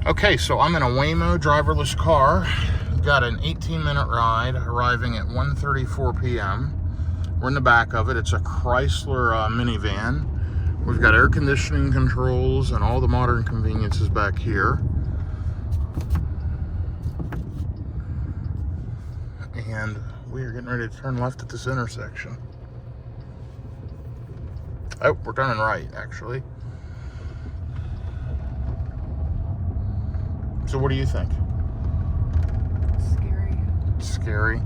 Okay, so I'm in a Waymo driverless car. Got an 18-minute ride, arriving at 1:34 p.m. We're in the back of it. It's a Chrysler minivan. We've got air conditioning controls and all the modern conveniences back here. And we are getting ready to turn left at this intersection. Oh, we're turning right, actually. So what do you think? Scary. Scary.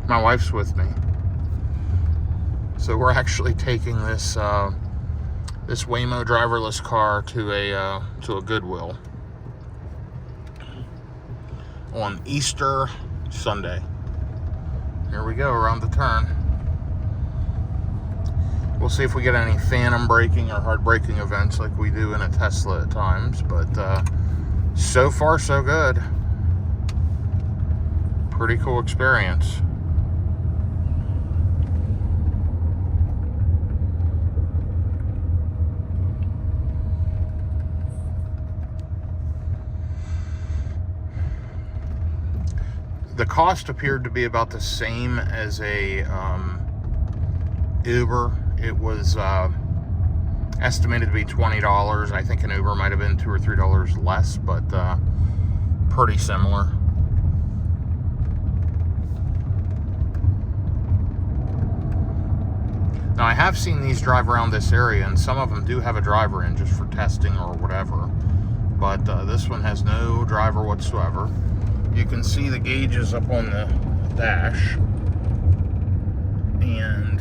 My wife's with me. So we're actually taking this this Waymo driverless car to a Goodwill on Easter Sunday. Here we go around the turn. We'll see if we get any phantom braking or hard braking events like we do in a Tesla at times, but so far so good. Pretty cool experience. The cost appeared to be about the same as a Uber. It was estimated to be $20. I think an Uber might have been $2 or $3 less, but pretty similar. Now, I have seen these drive around this area, and some of them do have a driver in just for testing or whatever, but this one has no driver whatsoever. You can see the gauges up on the dash, and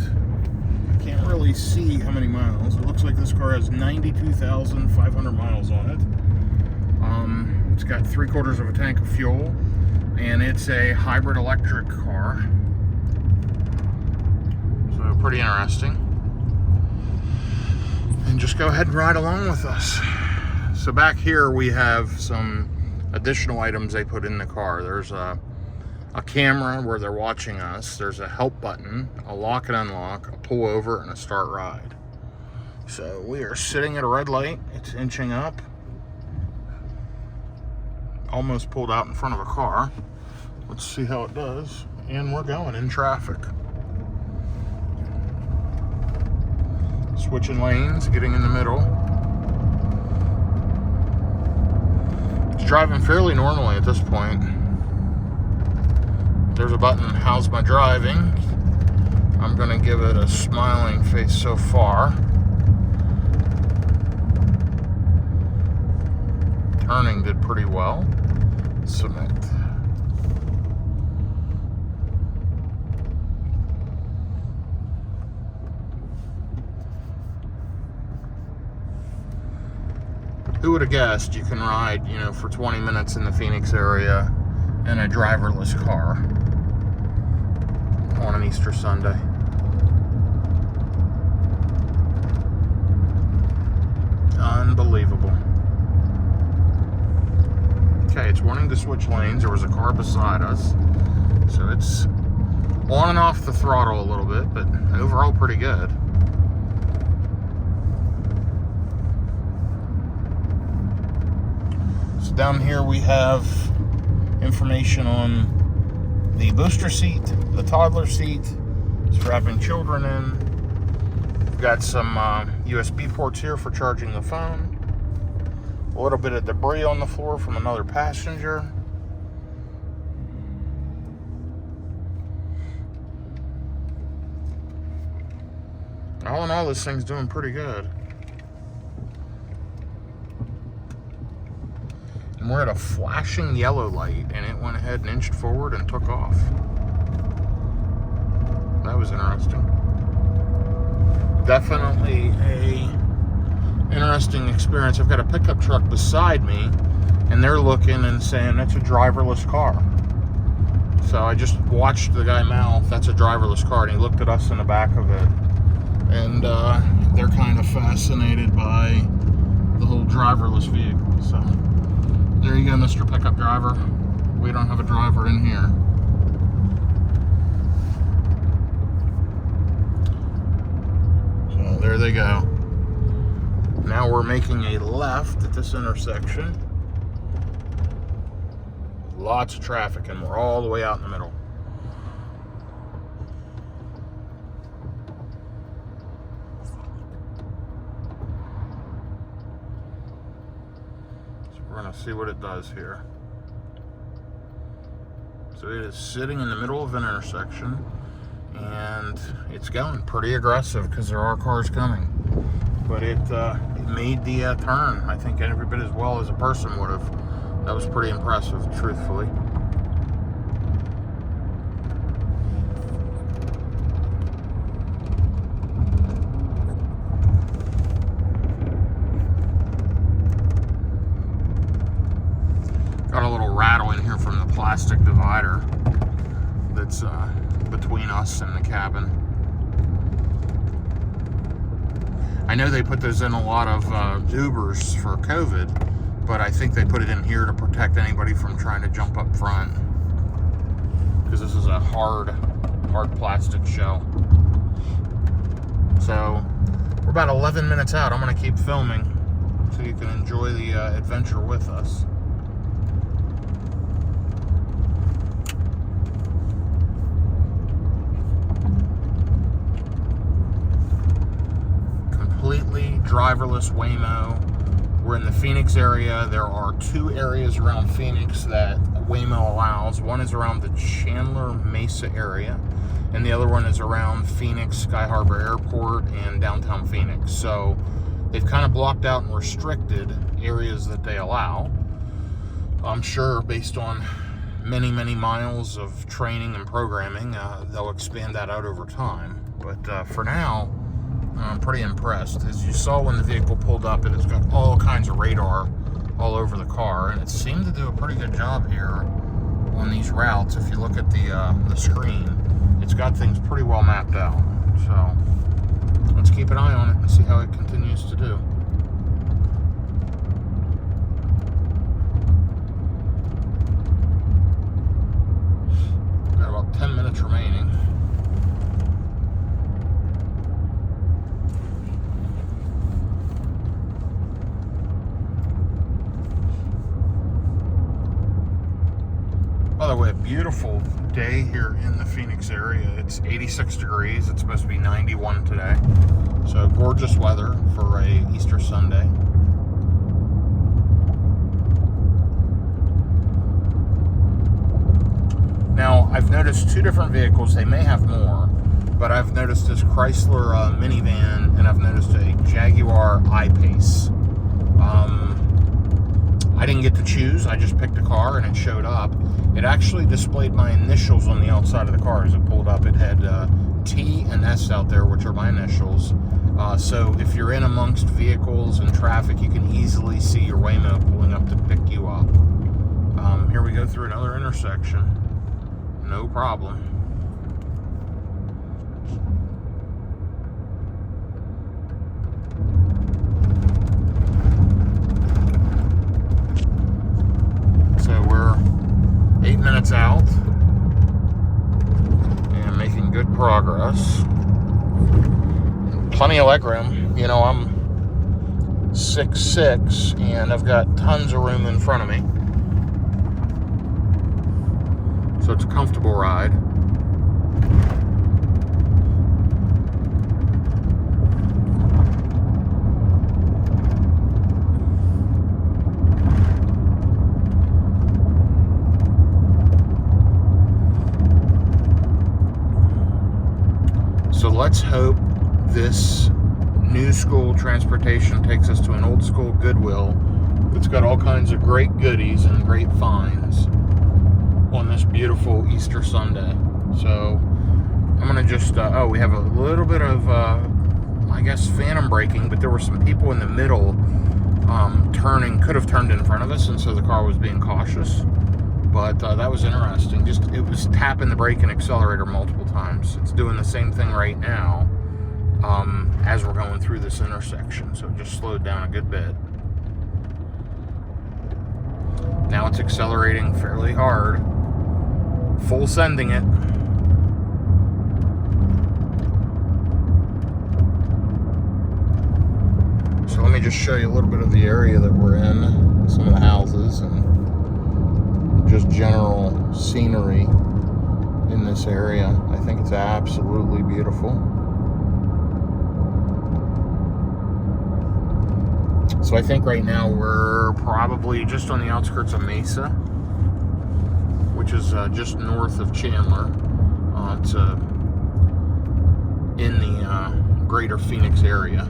I can't really see how many miles. It looks like this car has 92,500 miles on it. It's got 3/4 of a tank of fuel, and it's a hybrid electric car. So pretty interesting. And just go ahead and ride along with us. So back here we have some additional items they put in the car. There's a camera where they're watching us. There's a help button, a lock and unlock, a pull over, and a start ride. So we are sitting at a red light. It's inching up. Almost pulled out in front of a car. Let's see how it does. And we're going in traffic. Switching lanes, getting in the middle. It's driving fairly normally at this point. There's a button, how's my driving? I'm gonna give it a smiling face so far. Turning did pretty well. Submit. Who would have guessed you can ride, for 20 minutes in the Phoenix area in a driverless car on an Easter Sunday? Unbelievable. Okay, it's wanting to switch lanes. There was a car beside us, so it's on and off the throttle a little bit, but overall pretty good. So down here we have information on the booster seat, the toddler seat, strapping children in. We've got some USB ports here for charging the phone. A little bit of debris on the floor from another passenger. All in all, this thing's doing pretty good. And we're at a flashing yellow light, and it went ahead and inched forward and took off. That was interesting. Definitely a interesting experience. I've got a pickup truck beside me, and they're looking and saying that's a driverless car. So I just watched the guy mouth, that's a driverless car, and he looked at us in the back of it. And they're kind of fascinated by the whole driverless vehicle. So there you go, Mr. Pickup Driver. We don't have a driver in here. There they go. Now we're making a left at this intersection. Lots of traffic, and we're all the way out in the middle. So we're going to see what it does here. So it is sitting in the middle of an intersection, and it's going pretty aggressive because there are cars coming. But it made the turn, I think, every bit as well as a person would have. That was pretty impressive, truthfully. Got a little rattle in here from the plastic divider that's between us and the cabin. I know they put those in a lot of Ubers for COVID, but I think they put it in here to protect anybody from trying to jump up front, because this is a hard plastic shell. So we're about 11 minutes out. I'm going to keep filming so you can enjoy the adventure with us. Completely driverless Waymo. We're in the Phoenix area. There are 2 areas around Phoenix that Waymo allows. One is around the Chandler Mesa area, and the other one is around Phoenix Sky Harbor Airport and downtown Phoenix. So they've kind of blocked out and restricted areas that they allow. I'm sure based on many miles of training and programming, they'll expand that out over time. But for now, I'm pretty impressed. As you saw when the vehicle pulled up, it has got all kinds of radar all over the car, and it seemed to do a pretty good job here on these routes. If you look at the screen, it's got things pretty well mapped out. So let's keep an eye on it and see how it continues to do. Got about 10 minutes remaining. By the way, a beautiful day here in the Phoenix area. It's 86 degrees. It's supposed to be 91 today. So gorgeous weather for a Easter Sunday. Now, I've noticed 2 different vehicles. They may have more, but I've noticed this Chrysler minivan, and I've noticed a Jaguar I-Pace. I didn't get to choose. I just picked a car and it showed up. It actually displayed my initials on the outside of the car as it pulled up. It had T and S out there, which are my initials. So if you're in amongst vehicles and traffic, you can easily see your Waymo pulling up to pick you up. Here we go through another intersection. No problem. So we're 8 minutes out and making good progress. Plenty of legroom. You know, I'm 6'6", and I've got tons of room in front of me. So it's a comfortable ride. So let's hope this new school transportation takes us to an old school Goodwill. It's got all kinds of great goodies and great finds on this beautiful Easter Sunday. So I'm gonna just we have a little bit of I guess phantom braking, but there were some people in the middle could have turned in front of us, and so the car was being cautious. But that was interesting. It was tapping the brake and accelerator multiple times. It's doing the same thing right now as we're going through this intersection. So it just slowed down a good bit. Now it's accelerating fairly hard. Full sending it. So let me just show you a little bit of the area that we're in. Some of the houses, and just general scenery in this area. I think it's absolutely beautiful. So I think right now we're probably just on the outskirts of Mesa, which is just north of Chandler. It's in the greater Phoenix area.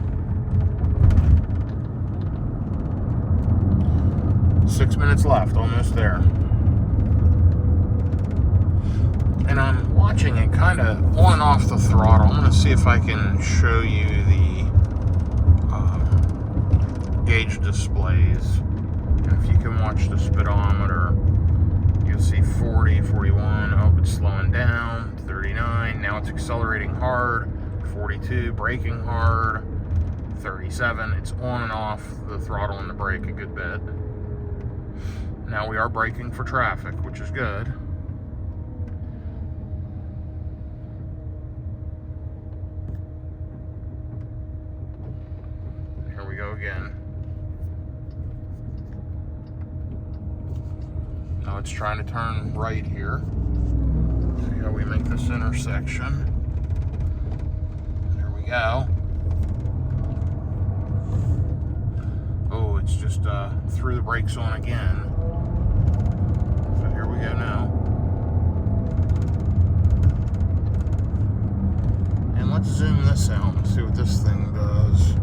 6 minutes left, almost there. And I'm watching it kind of on and off the throttle. I'm going to see if I can show you the gauge displays. And if you can watch the speedometer, you'll see 40, 41. Oh, it's slowing down. 39. Now it's accelerating hard. 42, braking hard. 37. It's on and off the throttle and the brake a good bit. Now we are braking for traffic, which is good. Here we go again. Now it's trying to turn right here. See how we make this intersection. There we go. Oh, it's just threw the brakes on again. So here we go now. And let's zoom this out and see what this thing does.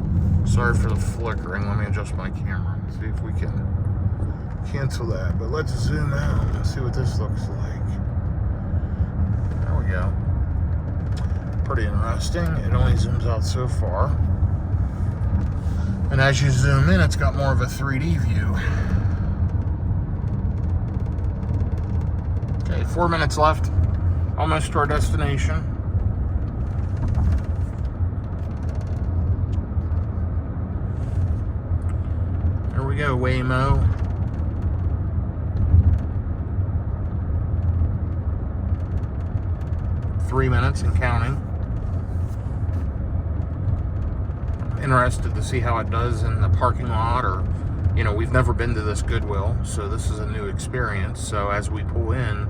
Sorry for the flickering. Let me adjust my camera and see if we can cancel that. But let's zoom out and see what this looks like. There we go. Pretty interesting. It only zooms out so far. And as you zoom in, it's got more of a 3D view. Okay, 4 minutes left. Almost to our destination. Here we go, Waymo. Three minutes and counting. Interested to see how it does in the parking lot, or, you know, we've never been to this Goodwill, so this is a new experience. So as we pull in,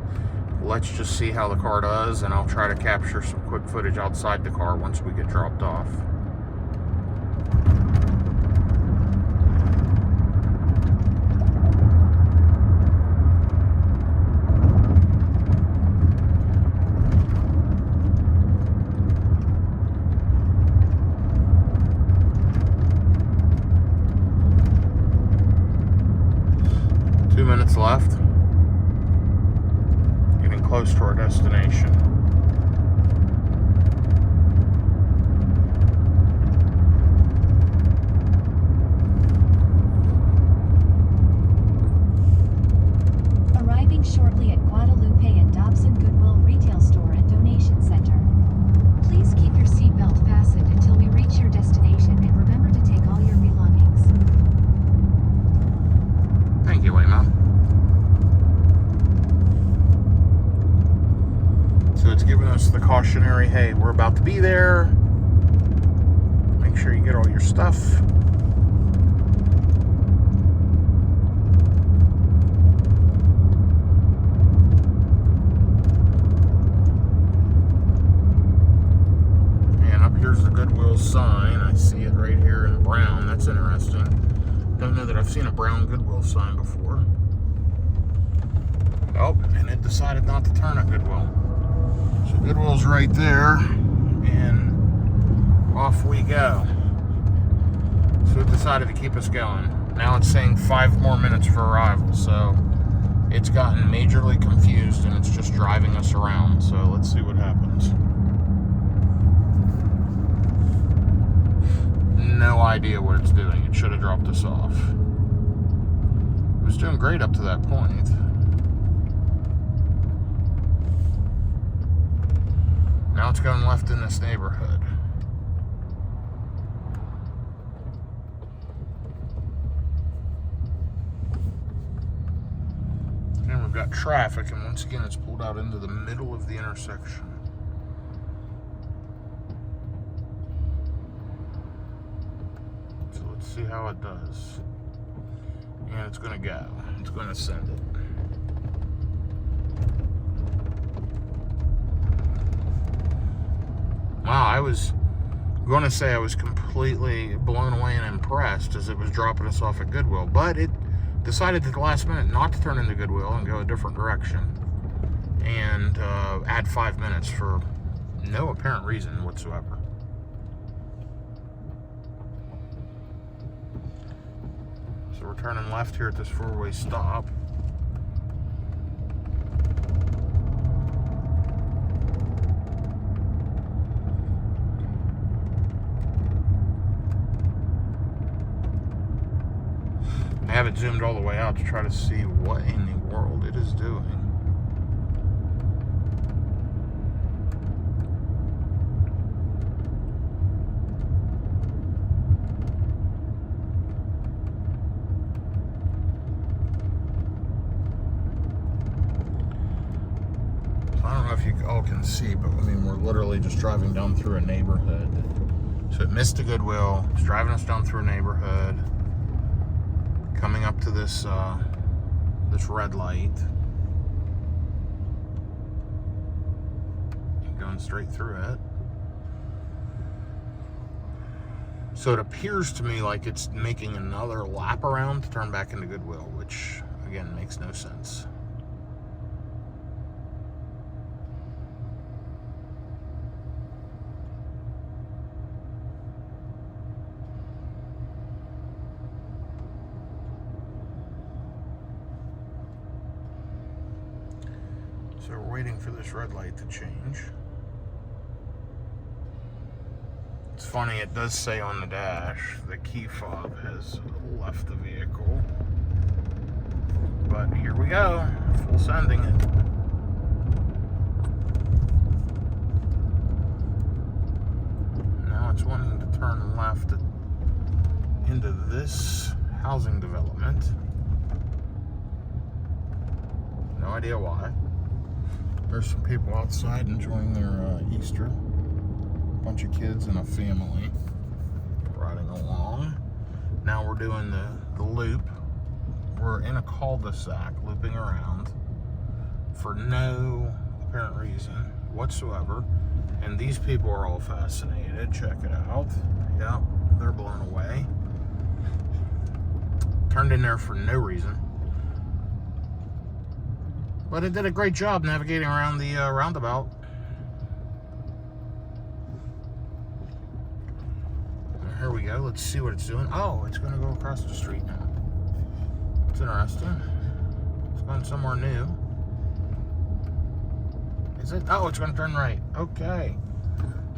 let's just see how the car does, and I'll try to capture some quick footage outside the car once we get dropped off. Minutes left. Getting close to our destination. Arriving shortly at Guadalupe and Dobson Goodwill Retail Store and Donation Center. Please keep your seatbelt fastened until we reach your destination, and remember to take all your belongings. Thank you, Waymo. So it's giving us the cautionary, hey, we're about to be there. Make sure you get all your stuff. And up here's the Goodwill sign. I see it right here in brown. That's interesting. Don't know that I've seen a brown Goodwill sign before. Oh, and it decided not to turn at Goodwill. So Goodwill's right there, and off we go. So it decided to keep us going. Now it's saying 5 more minutes for arrival, so it's gotten majorly confused and it's just driving us around. So let's see what happens. No idea what it's doing. It should have dropped us off. It was doing great up to that point. Now it's going left in this neighborhood. And we've got traffic, and once again it's pulled out into the middle of the intersection. So let's see how it does. And it's going to go. It's going to send it. Wow, I was going to say I was completely blown away and impressed as it was dropping us off at Goodwill, but it decided at the last minute not to turn into Goodwill and go a different direction and add 5 minutes for no apparent reason whatsoever. So we're turning left here at this four-way stop. I have it zoomed all the way out to try to see what in the world it is doing. I don't know if you all can see, but I mean, we're literally just driving down through a neighborhood. So it missed a Goodwill. It's driving us down through a neighborhood. Coming up to this this red light, going straight through it. So it appears to me like it's making another lap around to turn back into Goodwill, which again makes no sense. So we're waiting for this red light to change. It's funny, it does say on the dash the key fob has left the vehicle. But here we go, full sending it. Now it's wanting to turn left into this housing development. No idea why. There's some people outside enjoying their Easter. A bunch of kids and a family riding along. Now we're doing the loop. We're in a cul-de-sac looping around for no apparent reason whatsoever. And these people are all fascinated. Check it out. Yep, they're blown away. Turned in there for no reason. But it did a great job navigating around the roundabout. Here we go. Let's see what it's doing. Oh, it's going to go across the street now. It's interesting. It's going somewhere new. Is it? Oh, it's going to turn right. Okay.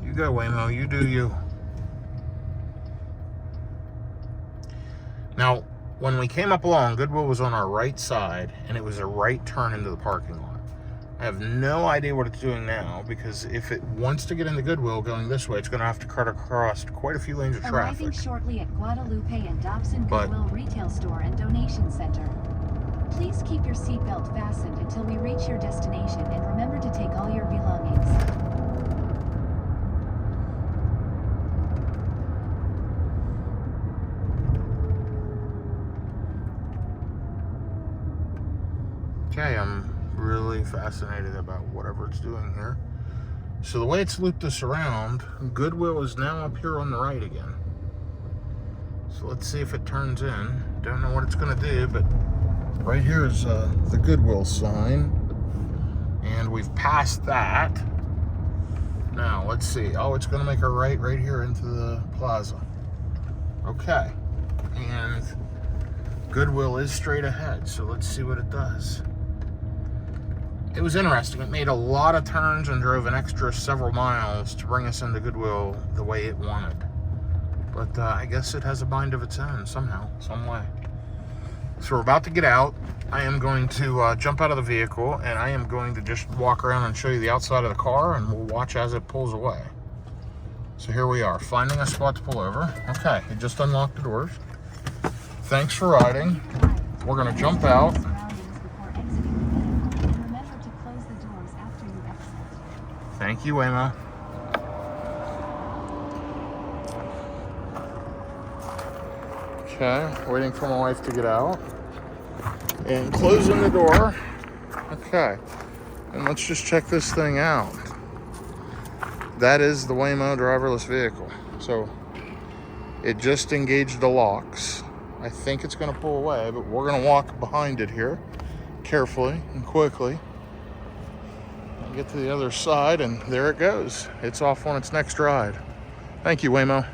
You go, Waymo. You do you. Now, when we came up along, Goodwill was on our right side, and it was a right turn into the parking lot. I have no idea what it's doing now, because if it wants to get into Goodwill going this way, it's going to have to cut across quite a few lanes of traffic. Arriving shortly at Guadalupe and Dobson Goodwill Retail Store and Donation Center. Please keep your seatbelt fastened until we reach your destination, and remember to take all your belongings. Okay, I'm really fascinated about whatever it's doing here. So the way it's looped us around, Goodwill is now up here on the right again. So let's see if it turns in. Don't know what it's going to do, but right here is the Goodwill sign. And we've passed that. Now, let's see. Oh, it's going to make a right here into the plaza. Okay. And Goodwill is straight ahead, so let's see what it does. It was interesting. It made a lot of turns and drove an extra several miles to bring us into Goodwill the way it wanted. But I guess it has a mind of its own somehow, some way. So we're about to get out. I am going to jump out of the vehicle, and I am going to just walk around and show you the outside of the car, and we'll watch as it pulls away. So here we are, finding a spot to pull over. Okay, it just unlocked the doors. Thanks for riding. We're going to jump out. Thank you, Waymo. Okay, waiting for my wife to get out. And closing the door. Okay, And let's just check this thing out. That is the Waymo driverless vehicle. So it just engaged the locks. I think it's going to pull away, but we're going to walk behind it here carefully and quickly. And get to the other side, and there it goes. It's off on its next ride. Thank you, Waymo.